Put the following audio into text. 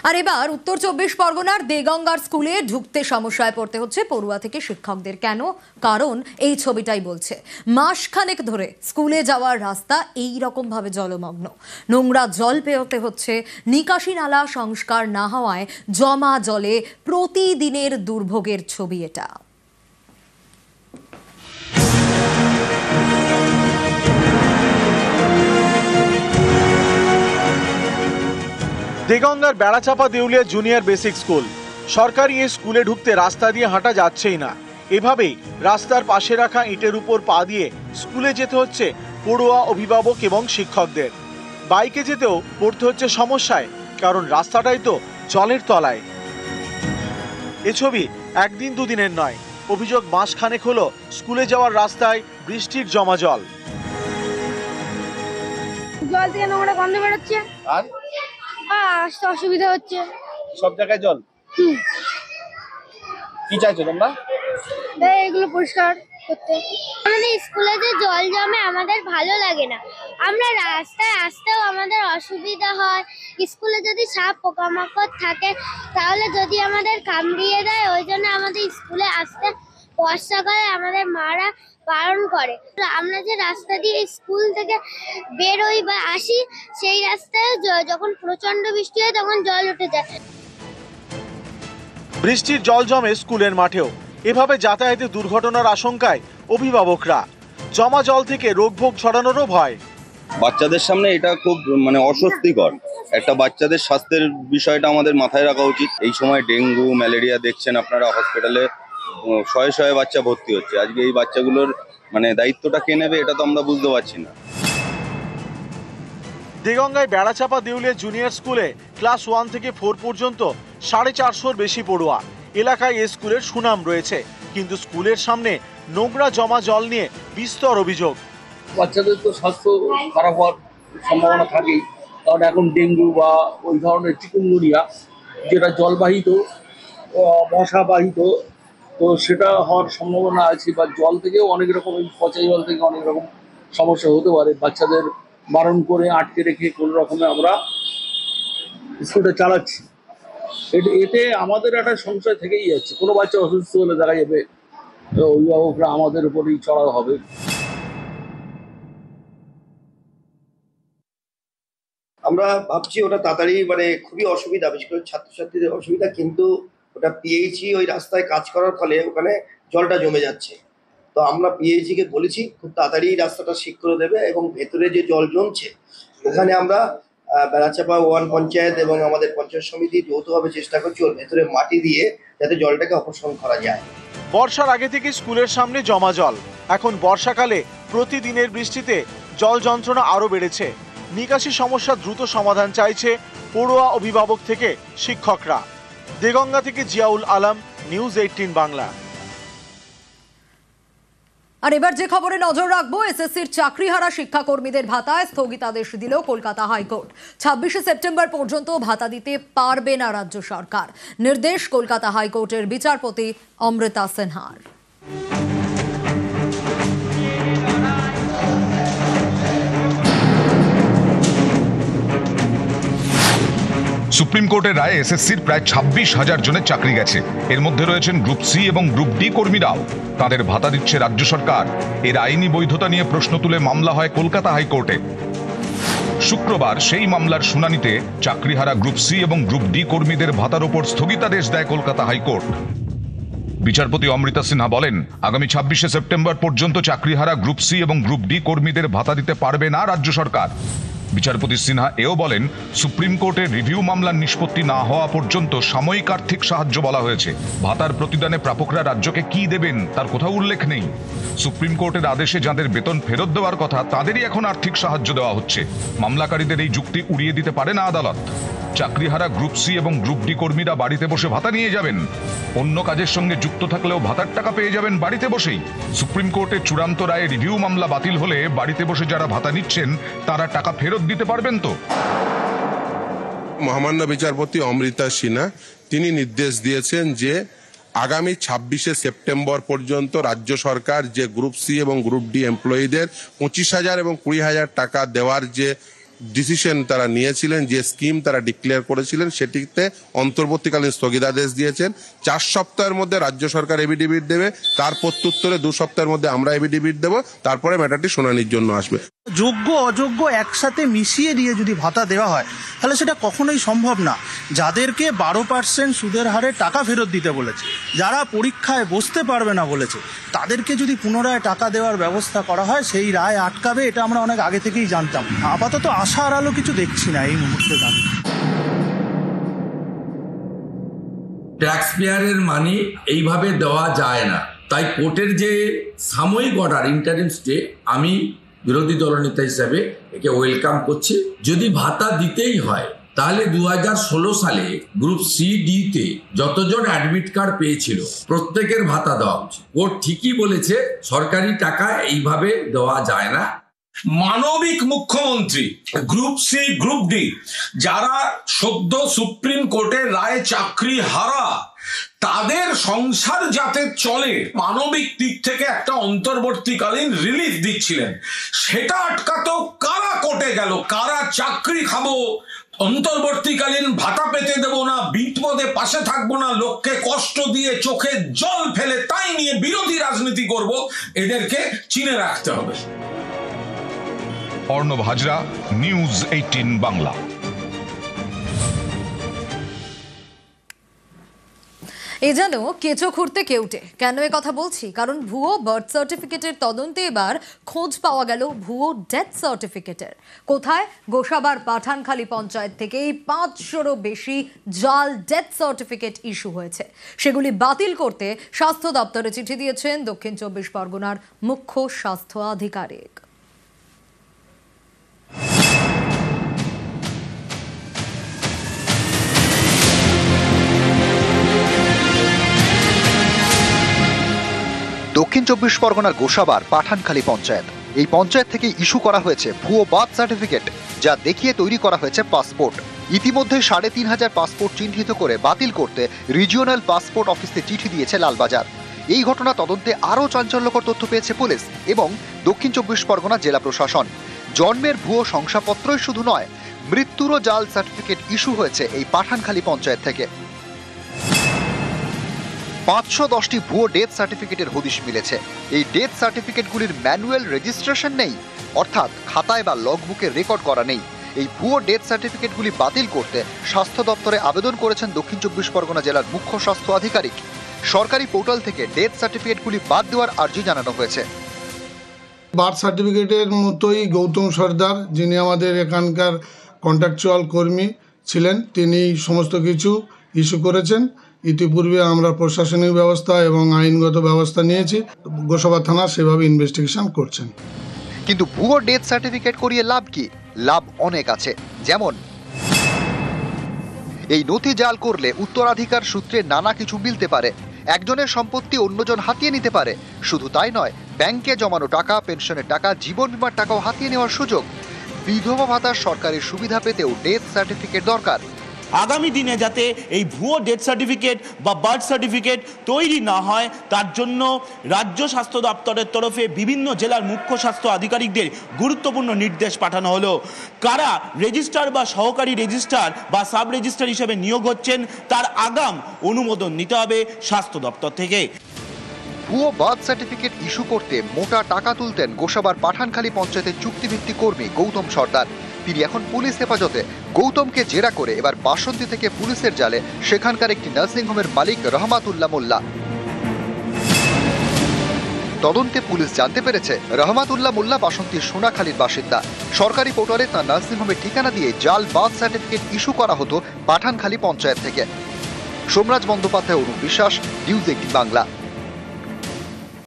আর এবার উত্তর 24 পরগনার দেগঙ্গার স্কুলে ঢুকতে সমস্যায় পড়তে হচ্ছে পড়ুয়া থেকে শিক্ষকদের। কেন? কারণ এই ছবিটাই বলছে। মাসখানেক ধরে স্কুলে যাওয়ার রাস্তা এই রকম ভাবে জলমগ্ন, নোংরা জল পেরোতে হচ্ছে। নিকাশি নালা সংস্কার না হওয়ায় জমা জলে প্রতিদিনের দুর্ভোগের ছবি এটা। দেগঙ্গার বেড়াচাপা দেউলিয়া জুনিয়র বেসিক স্কুল। সরকারি এই স্কুলে ঢুকতে রাস্তা দিয়ে হাঁটা যাচ্ছেই না। এভাবেই রাস্তার পাশে রাখা ইটের উপর পা দিয়ে স্কুলে যেতে হচ্ছে পড়ুয়া, অভিভাবক এবং শিক্ষকদের। বাইকে যেতেও পড়তে হচ্ছে সমস্যায়, কারণ রাস্তাটাই তো জলের তলায়। এ ছবি একদিন দুদিনের নয়, অভিযোগ মাসখানেক হলো স্কুলে যাওয়ার রাস্তায় বৃষ্টির জমা জল। জল থেকে নোংরা গন্ধ বেরোচ্ছে আর আসতে অসুবিধা হচ্ছে। সব জায়গায় জল। কি চাইছো তোমরা? এগুলো পরিষ্কার করতে। আমাদের স্কুলে যে জল জমে আমাদের ভালো লাগে না, আমরা রাস্তায় আসতেও আমাদের অসুবিধা হয়। স্কুলে যদি সাপ পোকামাকড় থাকে তাহলে যদি আমাদের কামড়িয়ে দেয়, ওই জন্য আমাদের স্কুলে আসতে বর্ষাকালে আমাদের মারা বারণ করে। আমরা যে রাস্তা দিয়ে স্কুল থেকে বেরোই বা আসি, সেই রাস্তায় যখন প্রচন্ড বৃষ্টি হয় তখন জল উঠে যায়। বৃষ্টির জল জমে স্কুলের মাঠেও। এভাবে যাতায়াতে দুর্ঘটনার আশঙ্কায় অভিভাবকরা। জমা জল থেকে রোগভোগ ছড়ানোরও ভয়। বাচ্চাদের সামনে এটা খুব অস্বস্তিকর। একটা বাচ্চাদের স্বাস্থ্যের বিষয়টা আমাদের মাথায় রাখা উচিত। এই সময় ডেঙ্গু, ম্যালেরিয়া দেখছেন আপনারা, হসপিটালে শয়ে শয়ে বাচ্চা ভর্তি হচ্ছে। আজকে এই বাচ্চাগুলোর দায়িত্বটা কে নেবে, এটা তো আমরা বুঝতে পারছি না। দেগঙ্গায় বেড়াচাপা দেউলিয়া জুনিয়র স্কুলে ক্লাস 1 থেকে 4 পর্যন্ত 450-র বেশি পড়ুয়া। এলাকায় এই স্কুলের সুনাম রয়েছে, কিন্তু স্কুলের সামনে নোংরা জমা জল নিয়ে বিস্তর অভিযোগ। বাচ্চাদের তো স্বাস্থ্য খারাপ হওয়ার সম্ভাবনা থাকেই, কারণ এখন ডেঙ্গু বা ওই ধরনের চিকুনগুনিয়া যেটা জলবাহিত, মশাবাহিত, তো সেটা হওয়ার সম্ভাবনা আছে। বা জল থেকেও অনেক রকম, পচা জল থেকে অনেক রকম সমস্যা হতে পারে। বাচ্চাদের বারণ করে আটকে রেখে কোনো রকমে আমরা স্কুলটা চালাচ্ছি। এতে আমাদের একটা সংশয় থেকেই যাচ্ছে। কোনো বাচ্চা অসুস্থ হলে দেখা যাবে অভিভাবকরা আমাদের উপরেই চড়াও হবে। আমরা ভাবছি ওটা তাড়াতাড়ি খুবই অসুবিধা, বিশেষ করে ছাত্রছাত্রীদের অসুবিধা। কিন্তু ওটা পিএইচই ওই রাস্তায় কাজ করার ফলে ওখানে জলটা জমে যাচ্ছে। তো আমরা পিএইচি কে বলেছি খুব তাড়াতাড়ি রাস্তাটা ঠিক করে দেবে, এবং ভেতরে যে জল জমছে ওখানে আমরা বেড়াচাপা 1 পঞ্চায়েত এবং আমাদের পঞ্চায়েত সমিতি যৌথভাবে চেষ্টা করছি ওর ভেতরে মাটি দিয়ে যাতে জলটাকে অপসারণ করা যায়। বর্ষার আগে থেকে স্কুলের সামনে জমা জল। এখন বর্ষাকালে প্রতিদিনের বৃষ্টিতে জল যন্ত্রণা আরো বেড়েছে। নিকাশি সমস্যা দ্রুত সমাধান চাইছে পড়ুয়া, অভিভাবক থেকে শিক্ষকরা। দেগঙ্গা থেকে জিয়াউল আলম, নিউজ 18 বাংলা। আর এবার যে খবরে নজর রাখবো, এসএসসির চাকরিহারা শিক্ষাকর্মীদের ভাতায় স্থগিতাদেশ দিল কলকাতা হাইকোর্ট। 26শে সেপ্টেম্বর পর্যন্ত ভাতা দিতে পারবে না রাজ্য সরকার। নির্দেশ কলকাতা হাইকোর্টের বিচারপতি অমৃতা সিনহার। সুপ্রিম কোর্টের রায়ে এসএসসির প্রায় 26,000 জনের চাকরি গেছে। এর মধ্যে রয়েছেন গ্রুপ সি এবং গ্রুপ ডি কর্মীরাও। তাদের ভাতা দিচ্ছে রাজ্য সরকার। এর আইনি বৈধতা নিয়ে প্রশ্ন তুলে মামলা হয় কলকাতা হাইকোর্টে। শুক্রবার সেই মামলার শুনানিতে চাকরিহারা গ্রুপ সি এবং গ্রুপ ডি কর্মীদের ভাতার ওপর স্থগিতাদেশ দেয় কলকাতা হাইকোর্ট। বিচারপতি অমৃতা সিনহা বলেন, আগামী 26শে সেপ্টেম্বর পর্যন্ত চাকরিহারা গ্রুপ সি এবং গ্রুপ ডি কর্মীদের ভাতা দিতে পারবে না রাজ্য সরকার। বিচারপতি সিনহা এও বলেন, সুপ্রিম কোর্টের রিভিউ মামলার নিষ্পত্তি না হওয়া পর্যন্ত সাময়িক আর্থিক সাহায্য বলা হয়েছে। ভাতার প্রতিদানে প্রাপকরা রাজ্যকে কি দেবেন তার কোথাও উল্লেখ নেই। সুপ্রিম কোর্টের আদেশে যাদের বেতন ফেরত দেওয়ার কথা তাদেরই এখন আর্থিক সাহায্য দেওয়া হচ্ছে। মামলাকারীদের এই যুক্তি উড়িয়ে দিতে পারে না আদালত। চাকরিহারা গ্রুপ সি এবং গ্রুপ ডি কর্মীরা বাড়িতে বসে ভাতা নিয়ে যাবেন। অন্য কাজের সঙ্গে যুক্ত থাকলেও ভাতার টাকা পেয়ে যাবেন বাড়িতে বসেই। সুপ্রিম কোর্টের চূড়ান্ত রায়ে রিভিউ মামলা বাতিল হলে বাড়িতে বসে যারা ভাতা নিচ্ছেন তারা টাকা ফেরত দিতে পারবেন তো? মহামান্য বিচারপতি অমৃতা সিনহা তিনি নির্দেশ দিয়েছেন যে আগামী 26শে সেপ্টেম্বর পর্যন্ত রাজ্য সরকার যে গ্রুপ সি এবং গ্রুপ ডি এমপ্লয়ীদের 25,000 এবং 20,000 টাকা দেওয়ার যে ডিসিশন তারা নিয়েছিলেন, যে স্কিম তারা ডিক্লেয়ার করেছিলেন, সেটিতে অন্তর্বর্তীকালীন স্থগিতাদেশ দিয়েছেন। 4 সপ্তাহের মধ্যে রাজ্য সরকার এফিডেভিট দেবে, তার প্রত্যুত্তরে 2 সপ্তাহের মধ্যে আমরা এফিডেভিট দেবো, তারপরে ম্যাটারটি শুনানির জন্য আসবে। যোগ্য অযোগ্য একসাথে মিশিয়ে দিয়ে যদি ভাতা দেওয়া হয় তাহলে সেটা কখনোই সম্ভব না। যাদেরকে 12% সুদের হারে টাকা ফেরত দিতে বলেছে, যারা পরীক্ষায় বসতে পারবে না বলেছে, তাদেরকে যদি পুনরায় টাকা দেওয়ার ব্যবস্থা করা হয় সেই রায় আটকাবে, এটা আমরা অনেক আগে থেকেই জানতাম। আপাতত আশার আলো কিছু দেখছি না এই মুহূর্তে দাঁড়িয়ে। ট্যাক্স পেয়ারের মানি এইভাবে দেওয়া যায় না, তাই কোর্টের যে সাময়িক অর্ডার ইন্টারিম স্টে, আমি বিরোধী দলনেতা হিসাবে একে ওয়েলকাম করছি। যদি ভাতা দিতেই হয় তাহলে 2016 সালে গ্রুপ সি ডিতে যতজন অ্যাডমিট কার্ড পেয়েছিল প্রত্যেকের ভাতা দেওয়া উচিত। কোর্ট ঠিকই বলেছে সরকারি টাকা এইভাবে দেওয়া যায় না। মানবিক মুখ্যমন্ত্রী, গ্রুপ সি গ্রুপ ডি যারা সদ্য সুপ্রিম কোর্টের রায়ে চাকরি হারা, তাদের সংসার যাতে চলে মানবিক দিক থেকে একটা অন্তর্বর্তীকালীন রিলিফ দিচ্ছিলেন, সেটা আটকাতেও কারা কোর্টে গেল? কারা চাকরি খাবো, অন্তর্বর্তীকালীন ভাতা পেতে দেবো না, বিপদে পাশে থাকবো না, লোককে কষ্ট দিয়ে চোখে জল ফেলে তাই নিয়ে বিরোধী রাজনীতি করব, এদেরকে চিনে রাখতে হবে। অর্ণব হাজরা, নিউজ 18 বাংলা। এ যেন কেঁচো খুঁড়তে কেউটে। কেন এ কথা বলছি? কারণ ভুয়ো বার্থ সার্টিফিকেটের তদন্তে এবার খোঁজ পাওয়া গেল ভুয়ো ডেথ সার্টিফিকেটের। কোথায়? গোসাবার পাঠানখালী পঞ্চায়েত থেকেই 500রও বেশি জাল ডেথ সার্টিফিকেট ইস্যু হয়েছে। সেগুলি বাতিল করতে স্বাস্থ্য দপ্তরে চিঠি দিয়েছেন দক্ষিণ 24 পরগনার মুখ্য স্বাস্থ্য আধিকারিক। দক্ষিণ 24 পরগনার গোসাবার পাঠানখালী পঞ্চায়েত, এই পঞ্চায়েত থেকে ইস্যু করা হয়েছে ভুয়ো বার্থ সার্টিফিকেট, যা দেখিয়ে তৈরি করা হয়েছে পাসপোর্ট। ইতিমধ্যে 3500 পাসপোর্ট চিহ্নিত করে বাতিল করতে রিজিওনাল পাসপোর্ট অফিসে চিঠি দিয়েছে লালবাজার। এই ঘটনা তদন্তে আরও চাঞ্চল্যকর তথ্য পেয়েছে পুলিশ এবং দক্ষিণ 24 পরগনা জেলা প্রশাসন। জন্মের ভুয়ো শংসাপত্রই শুধু নয়, মৃত্যুরও জাল সার্টিফিকেট ইস্যু হয়েছে এই পাঠানখালী পঞ্চায়েত থেকে। 510টি ভুয়ো ডেথ সার্টিফিকেটের হদিশ মিলেছে। এই ডেথ সার্টিফিকেটগুলির ম্যানুয়াল রেজিস্ট্রেশন নেই, অর্থাৎ খাতায় বা লগবুকে রেকর্ড করা নেই। এই ভুয়ো ডেথ সার্টিফিকেটগুলি বাতিল করতে স্বাস্থ্য দপ্তরে আবেদন করেছেন দক্ষিণ 24 পরগনা জেলার মুখ্য স্বাস্থ্য আধিকারিক। সরকারি পোর্টাল থেকে ডেথ সার্টিফিকেটগুলি বাদ দেওয়ার আর্জি জানানো হয়েছে। বার্থ সার্টিফিকেটের মতোই গৌতম সর্দার, যিনি আমাদের এখানকার কন্ট্রাকচুয়াল কর্মী ছিলেন, তিনি সমস্ত কিছু ইস্যু করেছেন। ইতিপূর্বে আমরা প্রশাসনিক ব্যবস্থা এবং আইনগত ব্যবস্থা নিয়েছি। গোসাবা থানা সেভাবে ইনভেস্টিগেশন করছেন। কিন্তু ভুয়ো ডেথ সার্টিফিকেট করিয়ে লাভ কি? লাভ অনেক আছে। যেমন এই নথি জাল করলে উত্তরাধিকার সূত্রে নানা কিছু মিলতে পারে, একজনের সম্পত্তি অন্যজন হাতিয়ে নিতে পারে। শুধু তাই নয়, ব্যাংকে জমানো টাকা, পেনশনের টাকা, জীবন বীমার টাকাও হাতিয়ে নেওয়ার সুযোগ। বিধবা ভাতার সরকারি সুবিধা পেতেও ডেথ সার্টিফিকেট দরকার। আগামী দিনে যাতে এই ভুয়ো ডেথ সার্টিফিকেট বা বার্থ সার্টিফিকেট তৈরি না হয়, তার জন্য রাজ্য স্বাস্থ্য দপ্তরের তরফে বিভিন্ন জেলার মুখ্য স্বাস্থ্য আধিকারিকদের গুরুত্বপূর্ণ নির্দেশ পাঠানো হলো। কারা রেজিস্ট্রার বা সহকারী রেজিস্ট্রার বা সাব রেজিস্ট্রার হিসেবে নিয়োগ হচ্ছেন, তার আগাম অনুমোদন নিতে হবে স্বাস্থ্য দপ্তর থেকে। ভুয়ো বার্থ সার্টিফিকেট ইস্যু করতে মোটা টাকা তুলতেন গোসাবার পাঠানখালী পঞ্চায়েতের চুক্তিভিত্তিক কর্মী গৌতম সর্দার। তিনি এখন পুলিশ হেফাজতে। গৌতমকে জেরা করে এবার বাসন্তী থেকে পুলিশের জালে সেখানকার একটি নার্সিংহোমের মালিক রহমাতুল্লাহ মোল্লা। তদন্তে পুলিশ জানতে পেরেছে রহমাতুল্লাহ মোল্লা বাসন্তীর সোনাখালীর বাসিন্দা। সরকারি পোর্টালে তার নার্সিংহোমের ঠিকানা দিয়ে জাল বার্থ সার্টিফিকেট ইস্যু করা হতো পাঠানখালী পঞ্চায়েত থেকে। সোমরাজ বন্দ্যোপাধ্যায়, অনুপ বিশ্বাস, নিউজ 18 বাংলা।